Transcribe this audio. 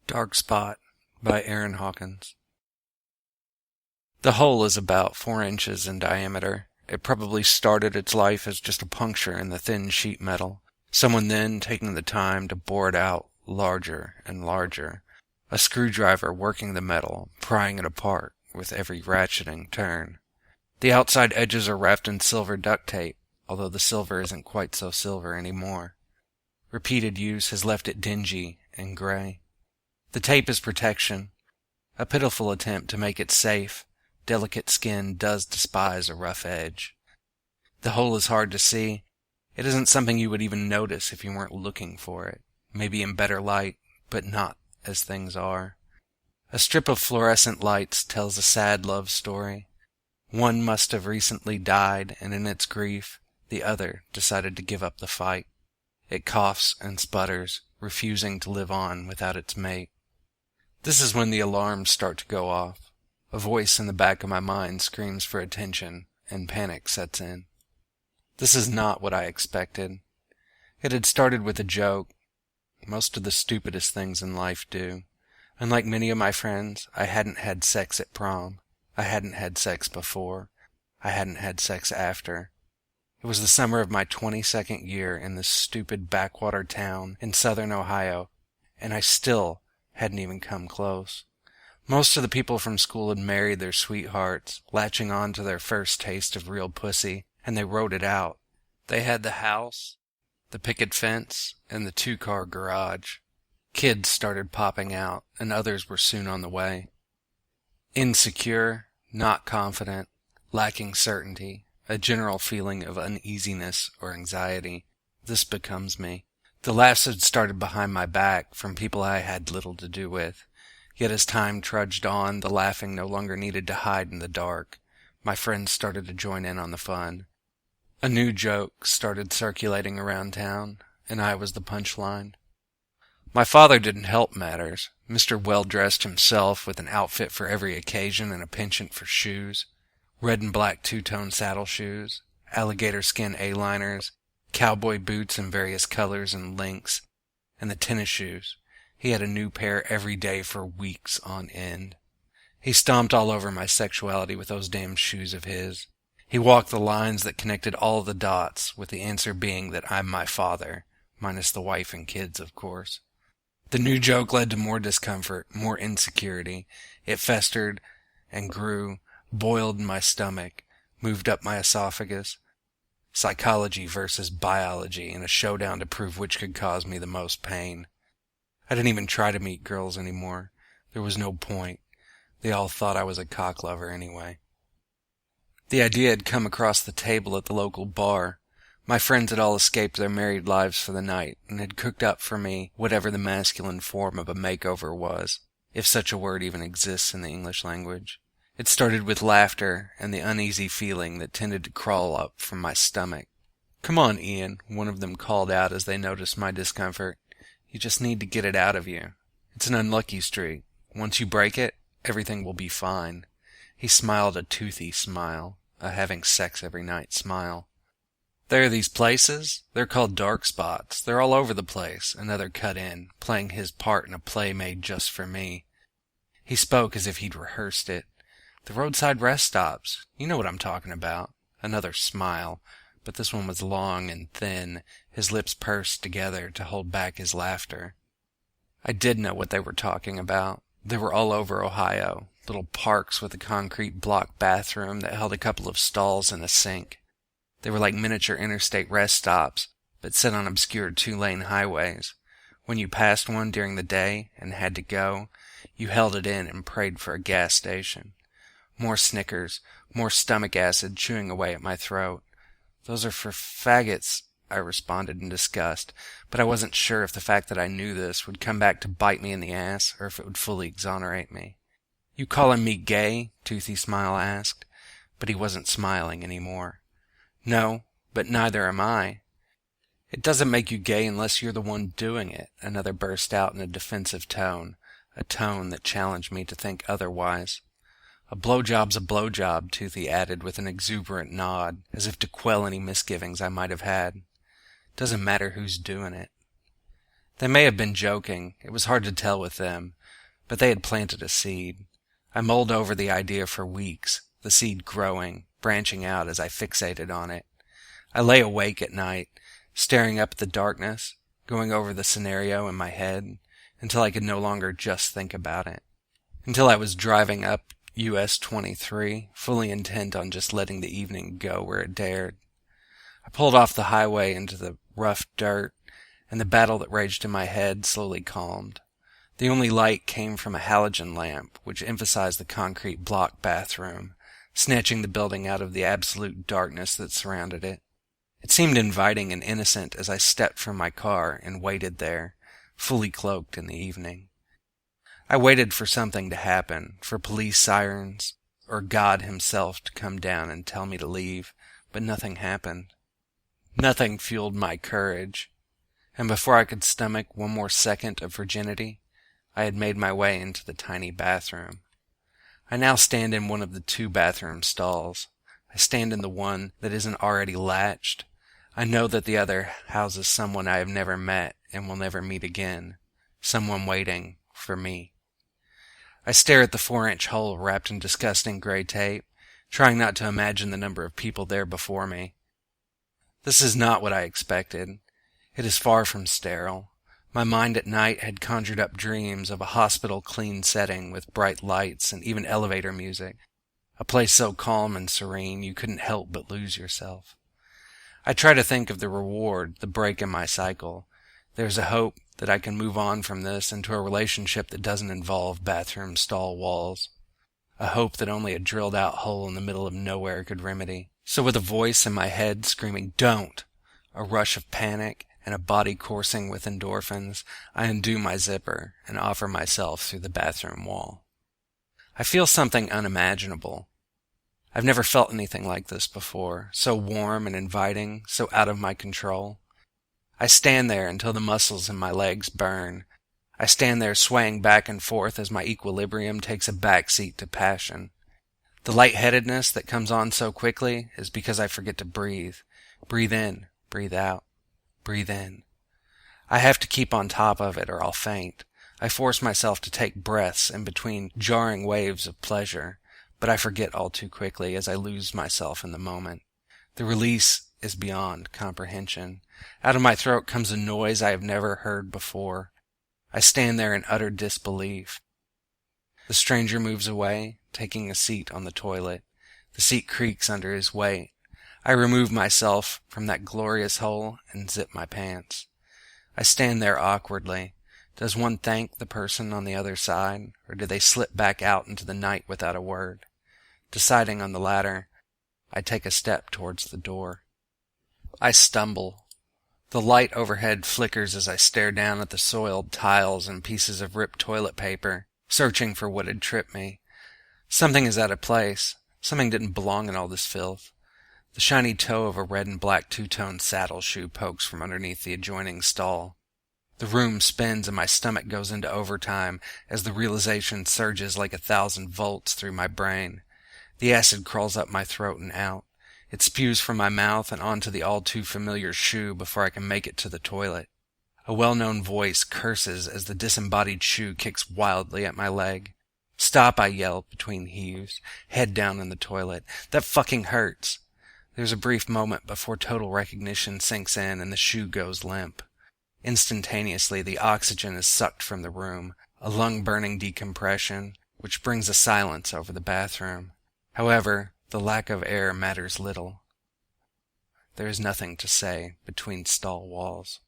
Dark Spot by Aaron Hawkins. The hole is about 4 inches in diameter. It probably started its life as just a puncture in the thin sheet metal, someone then taking the time to bore it out larger and larger, a screwdriver working the metal, prying it apart with every ratcheting turn. The outside edges are wrapped in silver duct tape, although the silver isn't quite so silver anymore. Repeated use has left it dingy and gray. The tape is protection, a pitiful attempt to make it safe. Delicate skin does despise a rough edge. The hole is hard to see. It isn't something you would even notice if you weren't looking for it. Maybe in better light, but not as things are. A strip of fluorescent lights tells a sad love story. One must have recently died, and in its grief, the other decided to give up the fight. It coughs and sputters, refusing to live on without its mate. This is when the alarms start to go off. A voice in the back of my mind screams for attention, and panic sets in. This is not what I expected. It had started with a joke. Most of the stupidest things in life do. Unlike many of my friends, I hadn't had sex at prom. I hadn't had sex before. I hadn't had sex after. It was the summer of my 22nd year in this stupid backwater town in southern Ohio, and I still hadn't even come close. Most of the people from school had married their sweethearts, latching on to their first taste of real pussy, and they wrote it out. They had the house, the picket fence, and the 2-car garage. Kids started popping out, and others were soon on the way. Insecure, not confident, lacking certainty, a general feeling of uneasiness or anxiety. This becomes me. The laughs had started behind my back from people I had little to do with. Yet as time trudged on, the laughing no longer needed to hide in the dark. My friends started to join in on the fun. A new joke started circulating around town, and I was the punchline. My father didn't help matters. Mr. Well-dressed himself, with an outfit for every occasion and a penchant for shoes. Red and black two-tone saddle shoes, alligator skin A-liners, cowboy boots in various colors and lengths, and the tennis shoes. He had a new pair every day for weeks on end. He stomped all over my sexuality with those damn shoes of his. He walked the lines that connected all the dots, with the answer being that I'm my father, minus the wife and kids, of course. The new joke led to more discomfort, more insecurity. It festered and grew, boiled in my stomach, moved up my esophagus. Psychology versus biology in a showdown to prove which could cause me the most pain. I didn't even try to meet girls anymore. There was no point. They all thought I was a cock lover anyway. The idea had come across the table at the local bar. My friends had all escaped their married lives for the night and had cooked up for me whatever the masculine form of a makeover was, if such a word even exists in the English language. It started with laughter and the uneasy feeling that tended to crawl up from my stomach. "Come on, Ian," one of them called out as they noticed my discomfort. "You just need to get it out of you. It's an unlucky streak. Once you break it, everything will be fine." He smiled a toothy smile, a having sex every night smile. "There are these places. They're called dark spots. They're all over the place," another cut in, playing his part in a play made just for me. He spoke as if he'd rehearsed it. "The roadside rest stops. You know what I'm talking about." Another smile, but this one was long and thin, his lips pursed together to hold back his laughter. I did know what they were talking about. They were all over Ohio, little parks with a concrete block bathroom that held a couple of stalls and a sink. They were like miniature interstate rest stops, but set on obscure 2-lane highways. When you passed one during the day and had to go, you held it in and prayed for a gas station. More Snickers, more stomach acid chewing away at my throat. "Those are for faggots," I responded in disgust, but I wasn't sure if the fact that I knew this would come back to bite me in the ass or if it would fully exonerate me. "You calling me gay?" Toothy Smile asked, but he wasn't smiling anymore. "No, but neither am I." "It doesn't make you gay unless you're the one doing it," another burst out in a defensive tone, a tone that challenged me to think otherwise. "A blowjob's a blowjob," Toothy added with an exuberant nod, as if to quell any misgivings I might have had. "Doesn't matter who's doing it." They may have been joking, it was hard to tell with them, but they had planted a seed. I mulled over the idea for weeks, the seed growing, branching out as I fixated on it. I lay awake at night, staring up at the darkness, going over the scenario in my head, until I could no longer just think about it. Until I was driving up US 23, fully intent on just letting the evening go where it dared. I pulled off the highway into the rough dirt, and the battle that raged in my head slowly calmed. The only light came from a halogen lamp, which emphasized the concrete block bathroom, snatching the building out of the absolute darkness that surrounded it. It seemed inviting and innocent as I stepped from my car and waited there, fully cloaked in the evening. I waited for something to happen, for police sirens, or God himself to come down and tell me to leave, but nothing happened. Nothing fueled my courage, and before I could stomach one more second of virginity, I had made my way into the tiny bathroom. I now stand in one of the 2 bathroom stalls. I stand in the one that isn't already latched. I know that the other houses someone I have never met and will never meet again, someone waiting for me. I stare at the 4-inch hole wrapped in disgusting gray tape, trying not to imagine the number of people there before me. This is not what I expected. It is far from sterile. My mind at night had conjured up dreams of a hospital-clean setting with bright lights and even elevator music, a place so calm and serene you couldn't help but lose yourself. I try to think of the reward, the break in my cycle. There's a hope that I can move on from this into a relationship that doesn't involve bathroom stall walls. A hope that only a drilled-out hole in the middle of nowhere could remedy. So with a voice in my head screaming, "Don't!" a rush of panic, and a body coursing with endorphins, I undo my zipper and offer myself through the bathroom wall. I feel something unimaginable. I've never felt anything like this before, so warm and inviting, so out of my control. I stand there until the muscles in my legs burn. I stand there swaying back and forth as my equilibrium takes a backseat to passion. The lightheadedness that comes on so quickly is because I forget to breathe. Breathe in, breathe out, breathe in. I have to keep on top of it or I'll faint. I force myself to take breaths in between jarring waves of pleasure, but I forget all too quickly as I lose myself in the moment. The release is beyond comprehension. Out of my throat comes a noise I have never heard before. I stand there in utter disbelief. The stranger moves away, taking a seat on the toilet. The seat creaks under his weight. I remove myself from that glorious hole and zip my pants. I stand there awkwardly. Does one thank the person on the other side, or do they slip back out into the night without a word? Deciding on the latter, I take a step towards the door. I stumble. The light overhead flickers as I stare down at the soiled tiles and pieces of ripped toilet paper, searching for what had tripped me. Something is out of place. Something didn't belong in all this filth. The shiny toe of a red and black two-tone saddle shoe pokes from underneath the adjoining stall. The room spins and my stomach goes into overtime as the realization surges like 1,000 volts through my brain. The acid crawls up my throat and out. It spews from my mouth and onto the all-too-familiar shoe before I can make it to the toilet. A well-known voice curses as the disembodied shoe kicks wildly at my leg. "Stop," I yell between heaves, head down in the toilet. "That fucking hurts." There's a brief moment before total recognition sinks in and the shoe goes limp. Instantaneously, the oxygen is sucked from the room, a lung-burning decompression, which brings a silence over the bathroom. However, the lack of air matters little. There is nothing to say between stall walls.